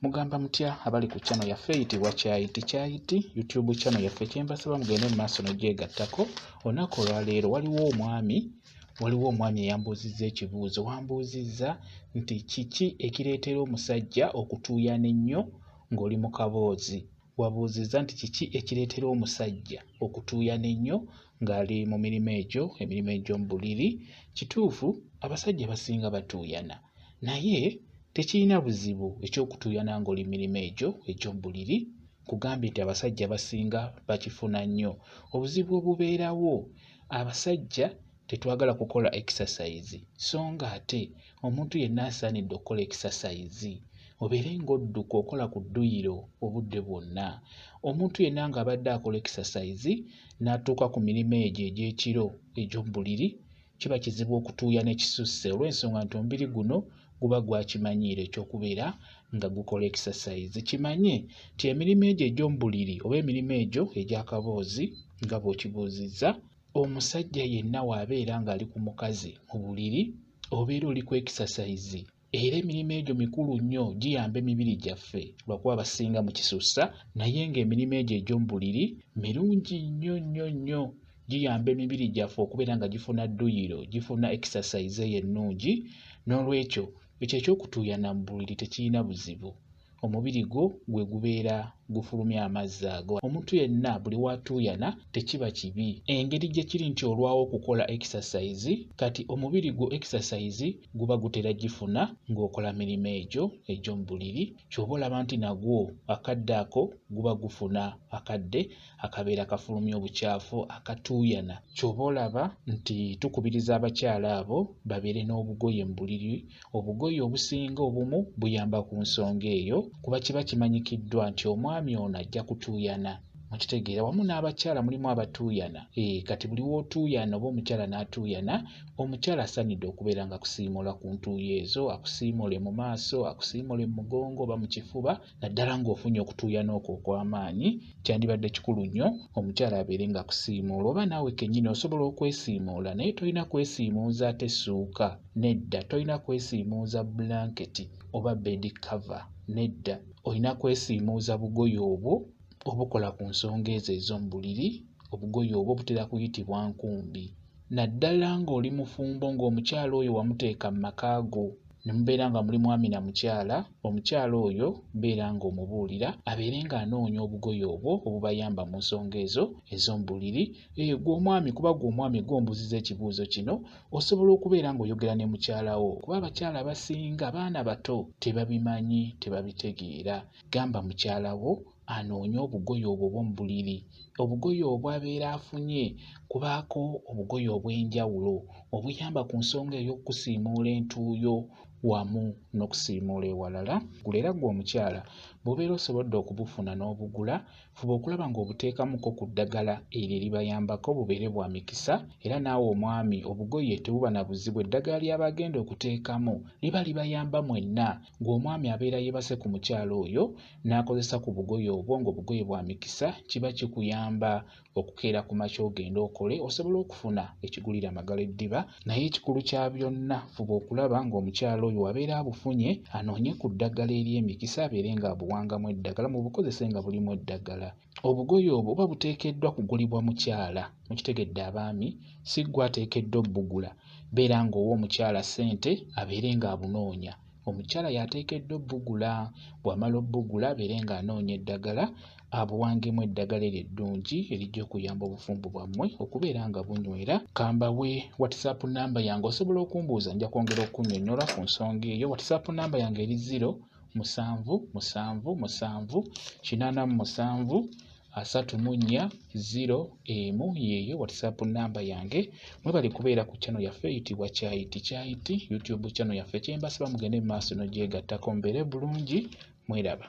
Mugamba mutya abali ku channel yaffe eyitibwa Kyayiti YouTube channel yaffe kyembasaba mugende mu maaso n'ogyegattako. Olunaku olwaleero waliwo omwami eyambuuzizza ekibuuzo. Wambuuzizza nti kiki ekireetera omusajja okutuuyana ennyo ng'oli mu kaboozi. Wabuuzizza nti kiki ekireetera omusajja okutuuyana ennyo ng'ali mu emirimu egy'omu buliri. Kituufu abasajja basinga batuuyana, naye tekirina buzibu eky'okutuuyana ng'oli mirimu egy'omu buliri. Kugambye nti abasajja basinga bakifuna nnyo. Obuzibu obubeerawo, abasajja tetwagala kukola exercise, so nga ate omuntu yenna asaanidde okukola exercise. Obeere ng'odduka okola ku dduyiro obudde bwonna. Omuntu yenna ng'abadde akola exercise n'atuuka ku mirimu egyo egy'ekiro egy'omu buliri, kiba kizibu okutuuyana ekisusse olw'ensonga nti omubiri guno guba gwakimanyiira ekyokubeera nga gukola exercise. Kimanye nti emirimu egyo egy'omu buliri oba emirimu egyo egy'akaboozi nga bw'okibuuzizza, omusajja yenna w'abeera ng'ali ku mukazi mu buliri obeera oli ku exercise. Era emirimu egyo mikulu nnyo, giyamba emibiri gyaffe lwakuba basinga mu kisussa, naye ng'emirimu egyo egy'omu buliri mirungi nnyo. Giyamba emibiri gyaffe okubeera nga gifuna dduyiro, gifuna exercise eyo ennungi. N'olwekyo ekyo eky'okutuuyana mu buliri tekirina buzibu. Omubiri gwo gwe gubeera gufulumya amazzi ago. Omuntu yenna buli w'atuuyana tekiba kibi. Engeri gye kiri nti olwawo okukola exercise, kati omubiri gwo exercise guba gutera gifuna ng'okola mirimu egyo egy'omu buliri. Ky'oba olaba nti nagwo akadde ako guba gufuna akadde akabeera kafulumya obukyafu akatuuyana. Ky'oba olaba nti tukubiriza abakyala abo babeere n'obugoye mu buliri. Obugoye obusinga obumu buyamba ku nsonga eyo, kuba kiba kimanyikiddwa nti omwami ono ajja kutuuyana. Mukitegeera, wamu n'abakyala mulimu abatuuyana. Kati buli w'otuuyana oba omukyala n'atuuyana, omukyala asaanidde okubeera nga akusiimuula ku ntuuyo ezo, akusiimuule mu maaso, akusiimuule mu mugongo oba mu kifuba, naddala ng'ofunye okutuuyana okwo okw'amaanyi. Kyandibadde kikulu nnyo omukyala abeere nga akusiimuula. Oba naawe kennyini osobola okwesiimuula, naye tolina kwesiimuuza ate ssuuka. Nedda, tolina kwesiimuuza blanketi oba bed cover. Nedda, olina kwesiimuuza bugoye obwo obukola ku nsonga ezo ez'omu buliri. Obugoye obwo butera kuyitibwa nkumbi. Naddala ng'oli mufumbo ng'omukyala oyo wamuteeka mu maka go, ne mubeera nga muli mwami na mukyala, omukyala oyo beera ng'omubuulira abeere ng'anoonya obugoye obwo obubayamba mu nsonga ezo ez'omu buliri. Gwe omwami, kuba gwe omwami gw'ombuuziza ekibuuzo kino, osobola okubeera ng'oyogera ne mukyala wo, kuba abakyala abasinga baana bato tebabimanyi, tebabitegeera. Gamba mukyala wo anoonye obugoye obwo obw'omu buliri. Obugoye obwo abeera afunye kubaako obugoye obw'enjawulo obuyamba ku nsonga ey'okusiimuula entuuyo wamu n'okusiimuula ewalala. Era ggwe omukyala bw'obeera osobodde okubufuna n'obugula, fuba okulaba ng'obuteekamuko ku ddagala eryo eribayambako, bubeere bwa mikisa. Era naawe omwami obugoye tebuba na buzibu, eddagala ly'abagenda okuteekamu liba libayamba mwenna. Ng'omwami abeera yeebase ku mukyala oyo n'akozesa ku bugoye obwo ng'obugoye bwa mikisa, kiba kikuyamba okukeera ku makya ogenda okole, osobole okufuna ekigulira amagalo eddiba. Naye ekikulu kya byonna, fuba okulaba ng'omukyala oyo wabeera abufunye anoonye ku ddagala ery'emikisa, abeere ng'abuwangamu eddagala, mu bukozese nga bulimu eddagala. Obugoye obwo buba buteekeddwa kugulibwa mukyala. Mukitegedde abaami, si ggwe ateekeddwa obbugula. Beera ng'owa omukyala ssente abeere ng'abunoonya. Omukyala y'ateekeddwa obbugula. Bw'amala obbugula abeere ng'anoonya eddagala, abuwangemu eddagala eryo eddungi erijja okuyamba obufumbo bwammwe okubeera nga bunywera. Kambawe WhatsApp namba yange, osobola okumbuuza, nja kwongera okunnyonnyola ku nsonga eyo. WhatsApp namba yange eri 0777873401 yeeyo WhatsApp namba yange. Mwebale kubeera ku channel yaffe eyitibwa Kyayiti YouTube channel yaffe. Kyembasaba mugende mu maaso n'ogyegattako, mbeere bulungi, mweraba.